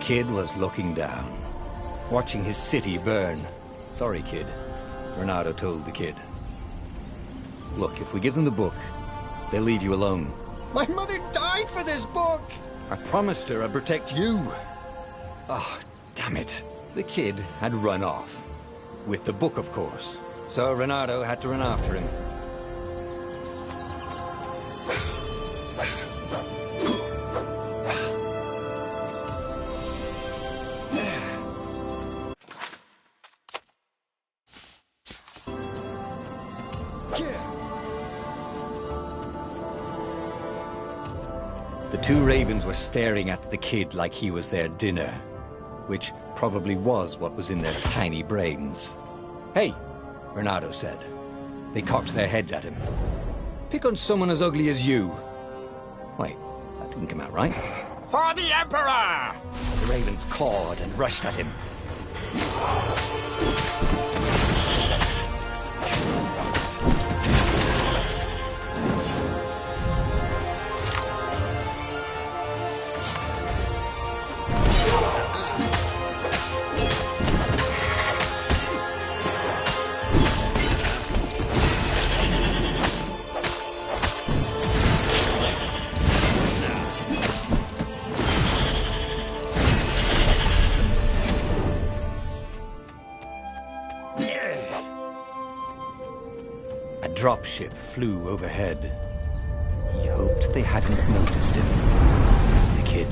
kid was looking down, watching his city burn. Sorry, kid, Renato told the kid. Look, if we give them the book, they'll leave you alone. My mother died for this book! I promised her I'd protect you. Oh, damn it. The kid had run off. With the book, of course. So Renato had to run after him. The two ravens were staring at the kid like he was their dinner, which probably was what was in their tiny brains. Hey, Renato said. They cocked their heads at him. Pick on someone as ugly as you. Wait, that didn't come out right. For the Emperor! The ravens cawed and rushed at him. A dropship flew overhead. He hoped they hadn't noticed him. The kid.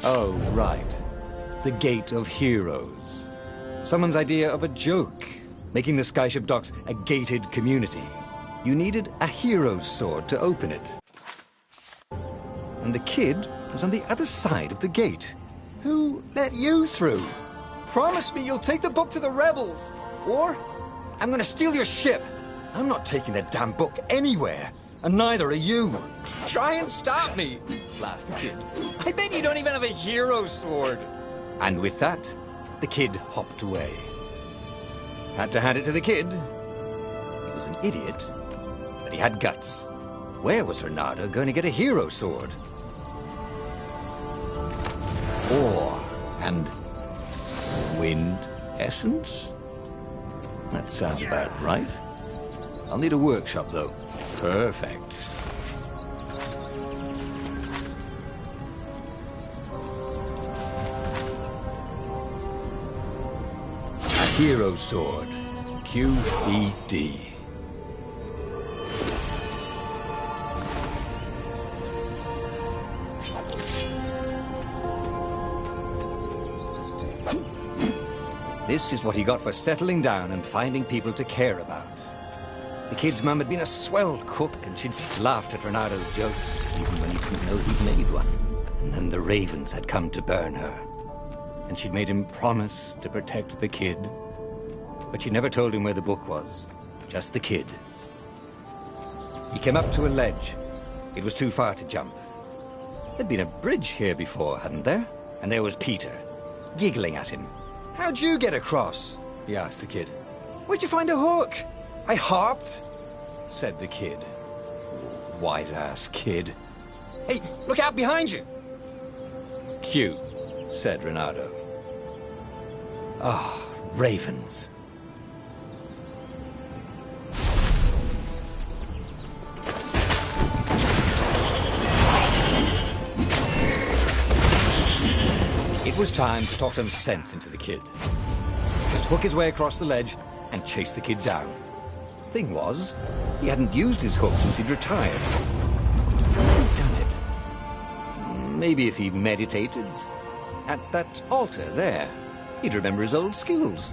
Oh, right. The Gate of Heroes. Someone's idea of a joke, making the Skyship Docks a gated community. You needed a hero's sword to open it. And the kid was on the other side of the gate. Who let you through? Promise me you'll take the book to the rebels! Or I'm gonna steal your ship. I'm not taking that damn book anywhere, and neither are you. Try and stop me! Laughed the kid. I bet you don't even have a hero sword! And with that, the kid hopped away. Had to hand it to the kid. He was an idiot, but he had guts. Where was Renato going to get a hero sword? Ore and wind essence? That sounds about right. I'll need a workshop, though. Perfect. Hero Sword, QED. This is what he got for settling down and finding people to care about. The kid's mum had been a swell cook, and she'd laughed at Renato's jokes, even when he didn't know he'd made one. And then the ravens had come to burn her. And she'd made him promise to protect the kid. But she never told him where the book was. Just the kid. He came up to a ledge. It was too far to jump. There'd been a bridge here before, hadn't there? And there was Peter, giggling at him. How'd you get across? He asked the kid. Where'd you find a hook? I hopped, said the kid. Wise-ass kid. Hey, look out behind you! Cute, said Renato. Ah, ravens. It was time to talk some sense into the kid. Just hook his way across the ledge and chase the kid down. Thing was, he hadn't used his hook since he'd retired. He'd done it. Maybe if he meditated at that altar there, he'd remember his old skills.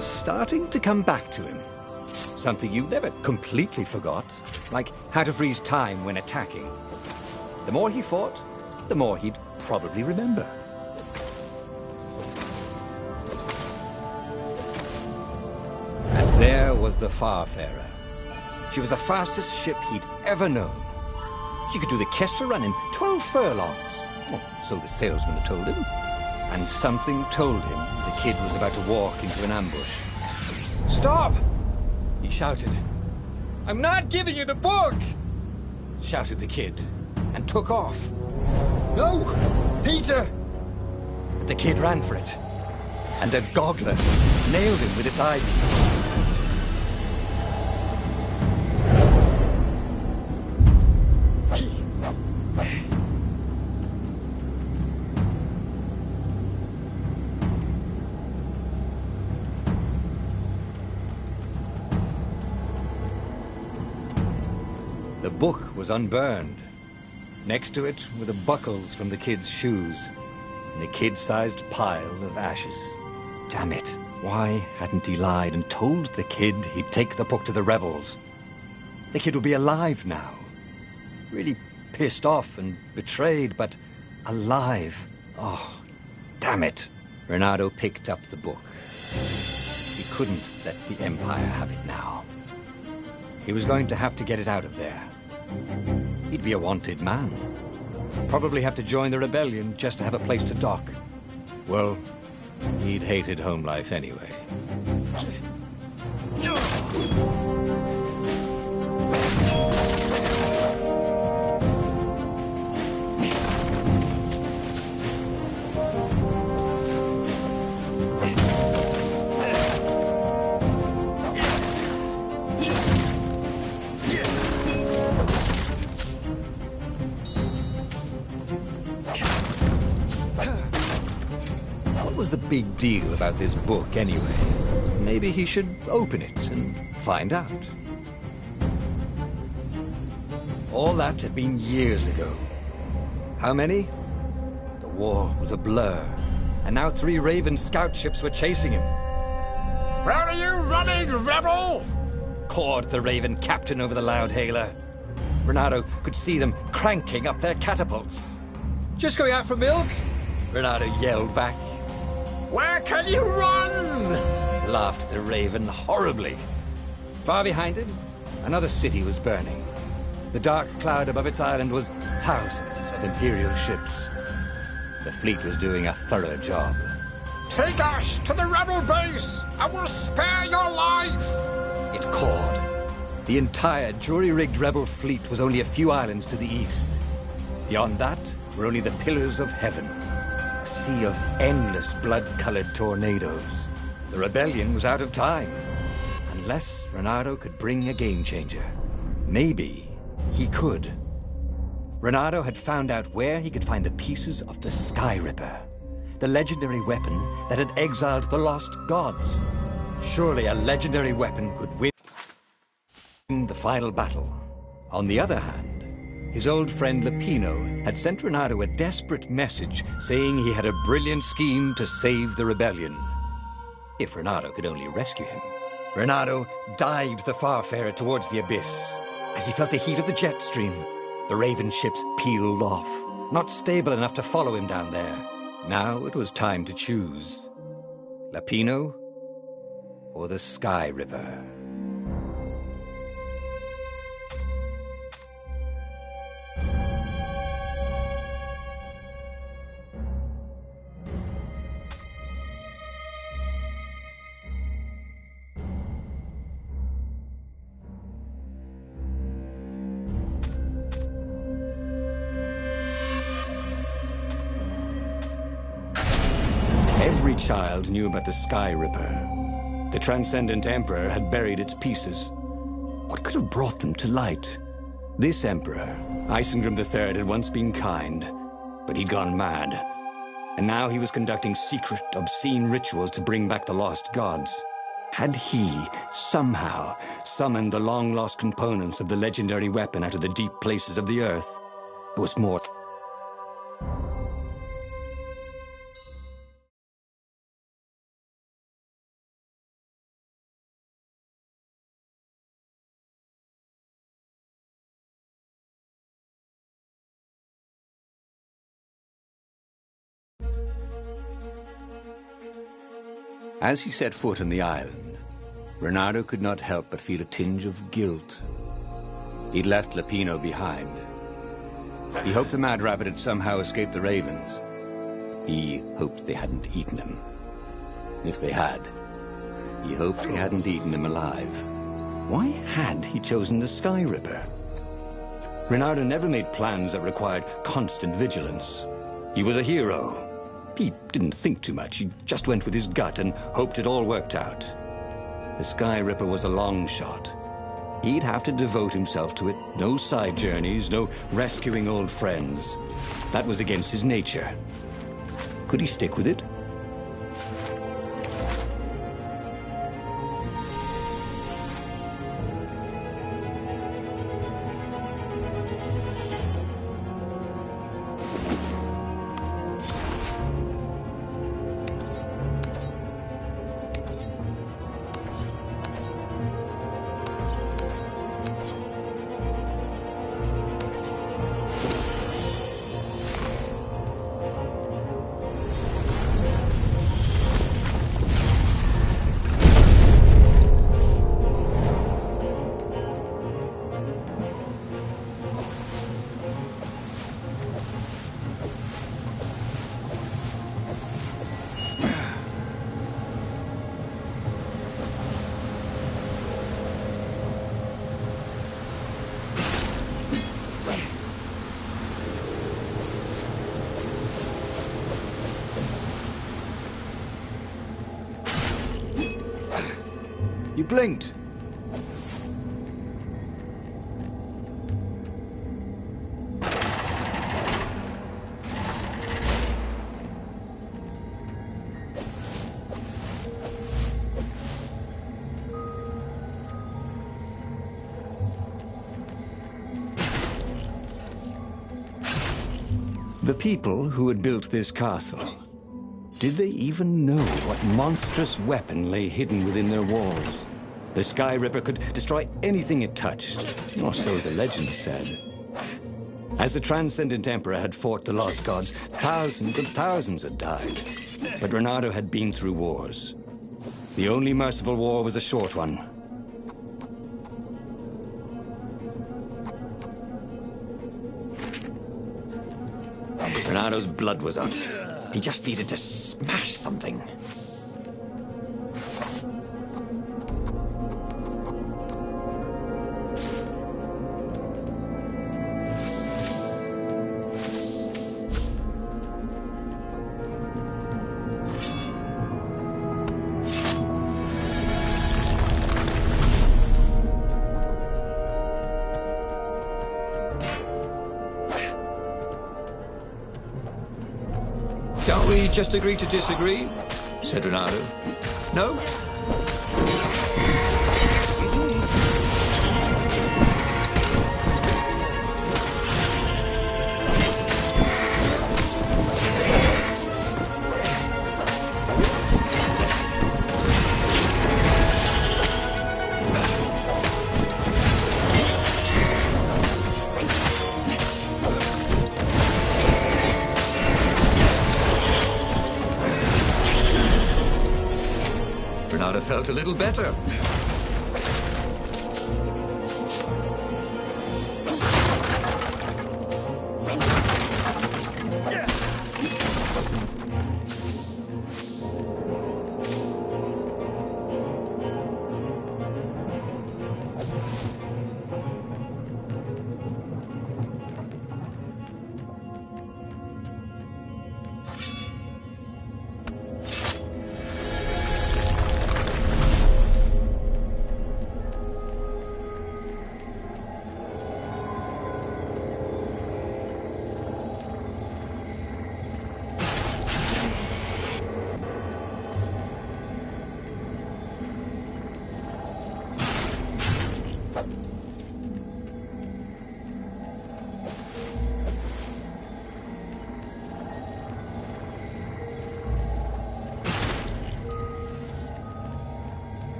Starting to come back to him. something you never completely forgot, like how to freeze time when attacking. The more he fought, the more he'd probably remember. And there was the Farfarer. She was the fastest ship he'd ever known. She could do the Kestra run in 12 furlongs. Oh, so the salesman had told him. And something told him the kid was about to walk into an ambush. Stop! He shouted. I'm not giving you the book! Shouted the kid, and took off. No! Peter! But the kid ran for it, and a goggler nailed him with its eye. The book was unburned. Next to it were the buckles from the kid's shoes, and a kid-sized pile of ashes. Damn it. Why hadn't he lied and told the kid he'd take the book to the rebels? The kid would be alive now. Really pissed off and betrayed, but alive. Oh, damn it. Reynardo picked up the book. He couldn't let the Empire have it now. He was going to have to get it out of there. He'd be a wanted man. Probably have to join the rebellion just to have a place to dock. Well, he'd hated home life anyway. What was the big deal about this book, anyway? Maybe he should open it and find out. All that had been years ago. How many? The war was a blur, and now 3 Raven scout ships were chasing him. Where are you running, rebel? Cawed the Raven captain over the loudhailer. Reynardo could see them cranking up their catapults. Just going out for milk? Reynardo yelled back. Where can you run? Laughed the Raven horribly. Far behind him, another city was burning. The dark cloud above its island was thousands of Imperial ships. The fleet was doing a thorough job. Take us to the rebel base! I will spare your life! It cawed. The entire jury-rigged rebel fleet was only a few islands to the east. Beyond that were only the pillars of heaven. A sea of endless blood-colored tornadoes. The rebellion was out of time. Unless Reynardo could bring a game-changer. Maybe he could. Reynardo had found out where he could find the pieces of the Sky Ripper, the legendary weapon that had exiled the lost gods. Surely a legendary weapon could win the final battle. On the other hand, his old friend Lapino had sent Reynardo a desperate message saying he had a brilliant scheme to save the rebellion. If Reynardo could only rescue him. Reynardo dived the Farfarer towards the abyss. As he felt the heat of the jet stream, the Raven ships peeled off, not stable enough to follow him down there. Now it was time to choose. Lapino or the Sky Ripper. Every child knew about the Sky Ripper. The Transcendent Emperor had buried its pieces. What could have brought them to light? This Emperor, Isengrim III, had once been kind, but he'd gone mad. And now he was conducting secret, obscene rituals to bring back the lost gods. Had he, somehow, summoned the long-lost components of the legendary weapon out of the deep places of the earth? There was more. As he set foot on the island, Reynardo could not help but feel a tinge of guilt. He'd left Lapino behind. He hoped the Mad Rabbit had somehow escaped the Ravens. He hoped they hadn't eaten him. If they had, he hoped they hadn't eaten him alive. Why had he chosen the Sky Ripper? Reynardo never made plans that required constant vigilance. He was a hero. He didn't think too much. He just went with his gut and hoped it all worked out. The Sky Ripper was a long shot. He'd have to devote himself to it. No side journeys, no rescuing old friends. That was against his nature. Could he stick with it? You blinked. The people who had built this castle, did they even know what monstrous weapon lay hidden within their walls? The Sky Ripper could destroy anything it touched, or so the legend said. As the Transcendent Emperor had fought the Lost Gods, thousands and thousands had died. But Reynardo had been through wars. The only merciful war was a short one. Reynardo's blood was up. He just needed to smash something. Can't we just agree to disagree? Said Reynardo. No? Reynardo felt a little better.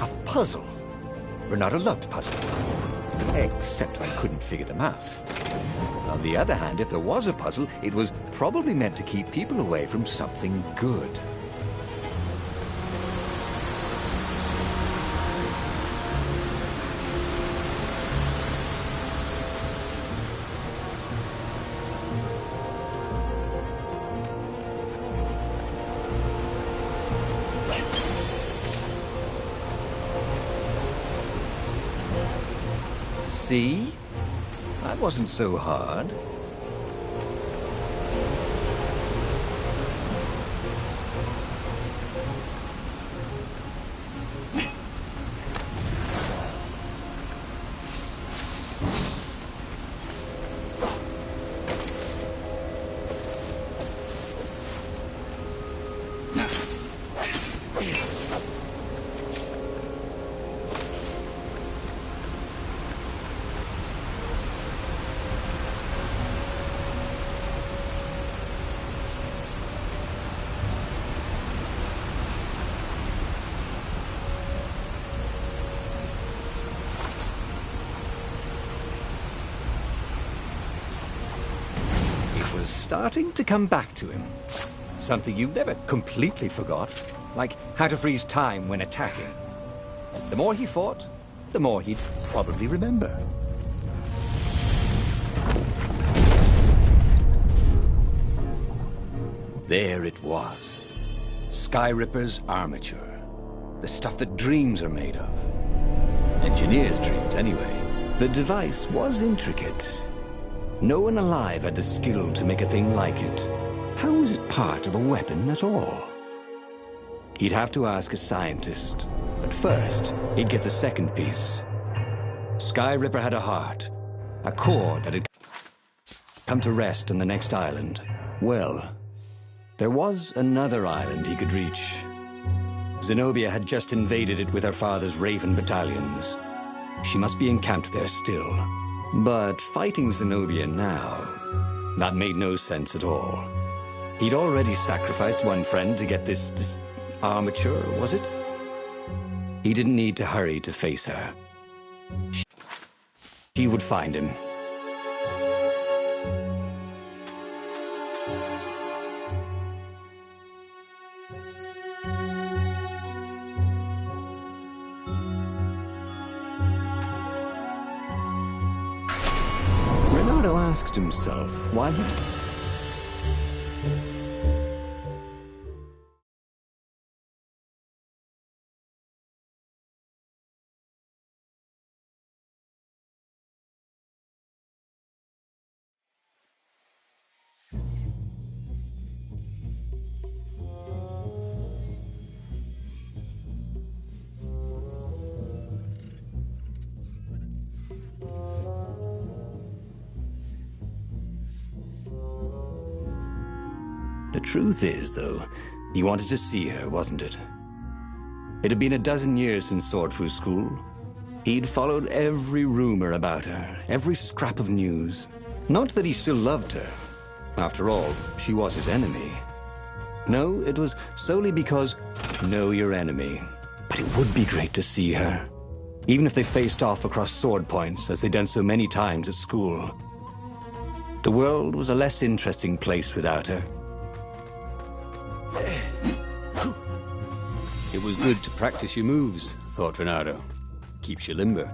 A puzzle. Renato loved puzzles. Except I couldn't figure them out. On the other hand, if there was a puzzle, it was probably meant to keep people away from something good. See? That wasn't so hard. Starting to come back to him. Something you never completely forgot, like how to freeze time when attacking. The more he fought, the more he'd probably remember. There it was. Skyripper's armature. The stuff that dreams are made of. Engineers' dreams, anyway. The device was intricate. No one alive had the skill to make a thing like it. How was it part of a weapon at all? He'd have to ask a scientist. But first, he'd get the second piece. Skyripper had a heart. A core that had come to rest on the next island. Well, there was another island he could reach. Zenobia had just invaded it with her father's Raven battalions. She must be encamped there still. But fighting Zenobia now, that made no sense at all. He'd already sacrificed one friend to get this armature, was it? He didn't need to hurry to face her. She would find him. Asked himself why he... The truth is, though, he wanted to see her, wasn't it? It had been a dozen years since Swordfu School. He'd followed every rumor about her, every scrap of news. Not that he still loved her. After all, she was his enemy. No, it was solely because, know your enemy. But it would be great to see her. Even if they faced off across sword points, as they'd done so many times at school. The world was a less interesting place without her. It was good to practice your moves, thought Renato. Keeps you limber.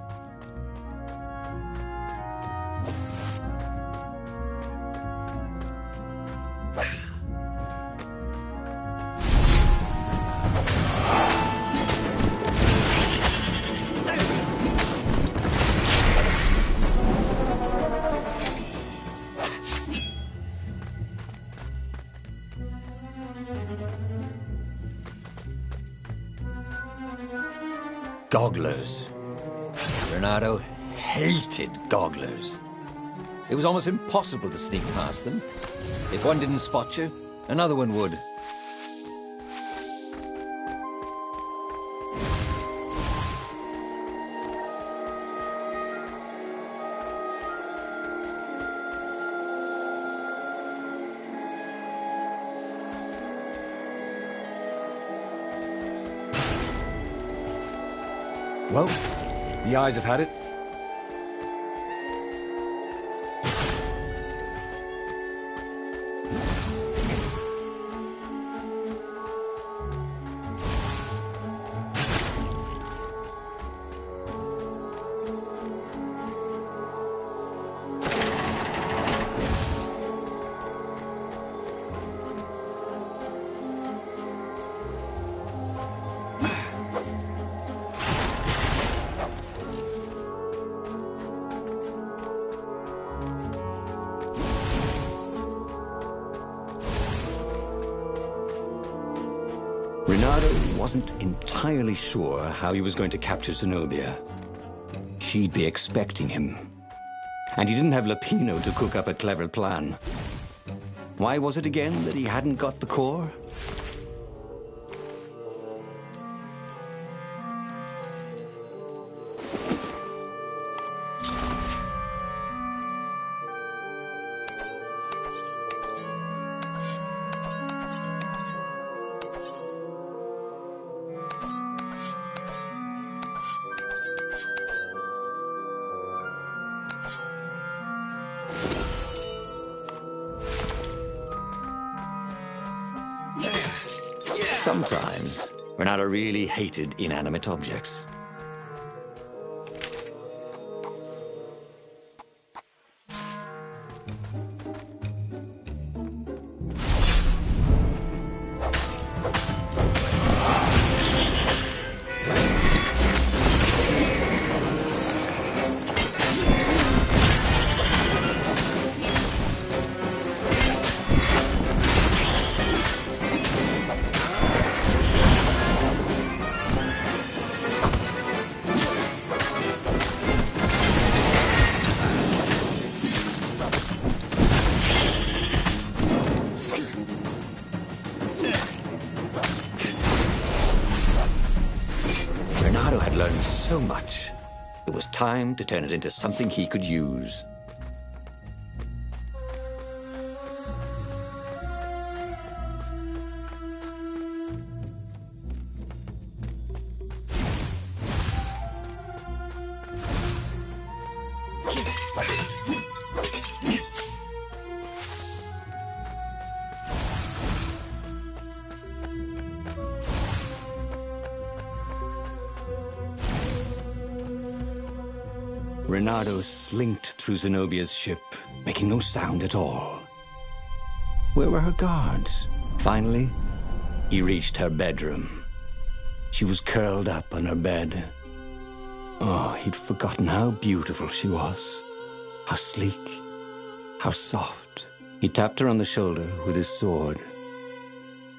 Gogglers. Renato hated gogglers. It was almost impossible to sneak past them. If one didn't spot you, another one would. Well, the eyes have had it. Reynardo wasn't entirely sure how he was going to capture Zenobia. She'd be expecting him. And he didn't have Lapino to cook up a clever plan. Why was it again that he hadn't got the core? Sometimes, Reynardo really hated inanimate objects. Reynardo had learned so much. It was time to turn it into something he could use. Reynardo slinked through Zenobia's ship, making no sound at all. Where were her guards? Finally, he reached her bedroom. She was curled up on her bed. Oh, he'd forgotten how beautiful she was. How sleek, how soft. He tapped her on the shoulder with his sword.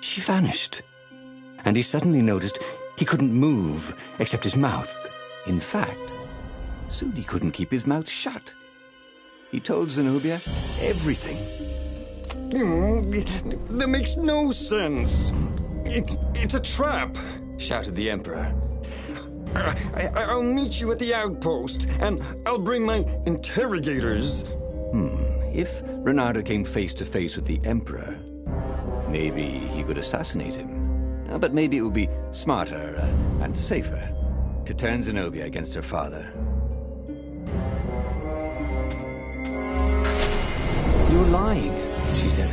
She vanished. And he suddenly noticed he couldn't move except his mouth. In fact, Sudi couldn't keep his mouth shut. He told Zenobia everything. That makes no sense. It's a trap, Shouted the Emperor. I'll meet you at the outpost, and I'll bring my interrogators. If Reynardo came face to face with the Emperor, maybe he could assassinate him. But maybe it would be smarter and safer to turn Zenobia against her father. You're lying, she said.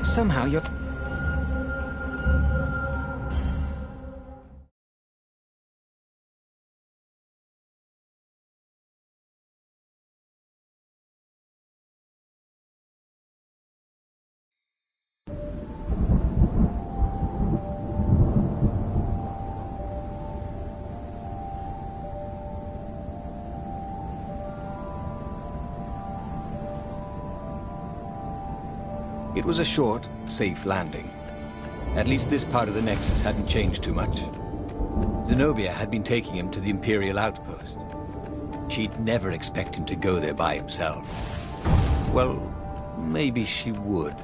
Somehow you're... It was a short, safe landing. At least this part of the Nexus hadn't changed too much. Zenobia had been taking him to the Imperial outpost. She'd never expect him to go there by himself. Well, maybe she would.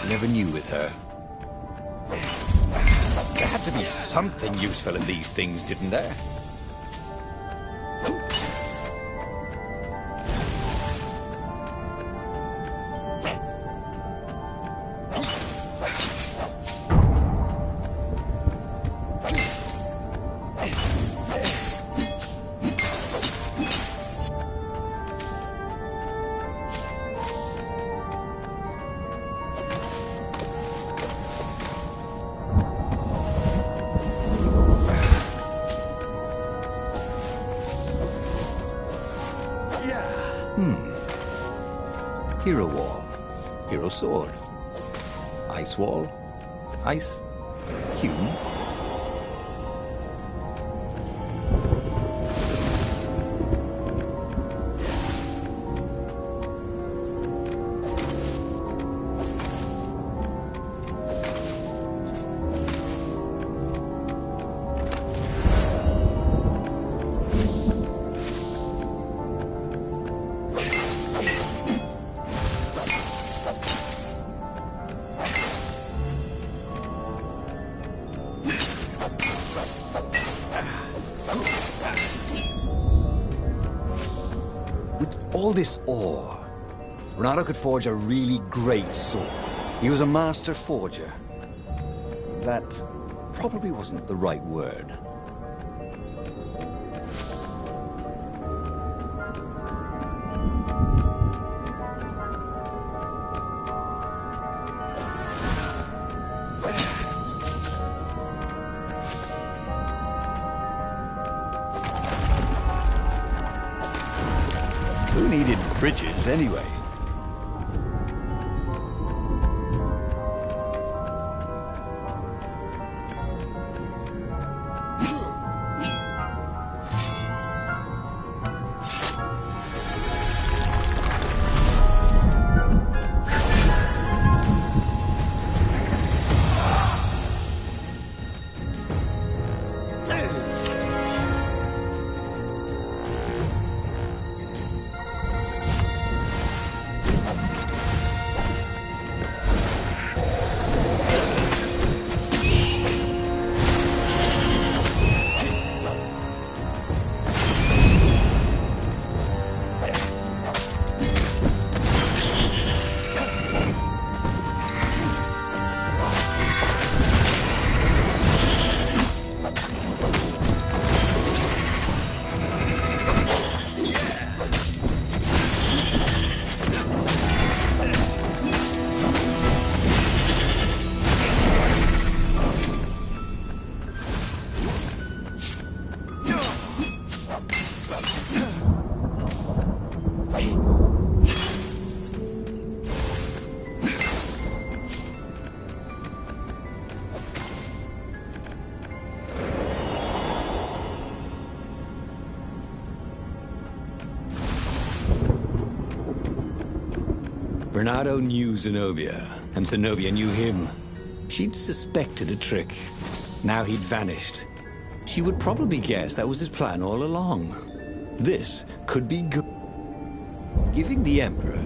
You never knew with her. There had to be something useful in these things, didn't there? Hero Wall. Hero Sword. Ice Wall. Ice Cube. All this ore, Renato could forge a really great sword. He was a master forger. That probably wasn't the right word. Who needed bridges anyway? Bernardo knew Zenobia, and Zenobia knew him. She'd suspected a trick. Now he'd vanished. She would probably guess that was his plan all along. This could be good. Giving the Emperor...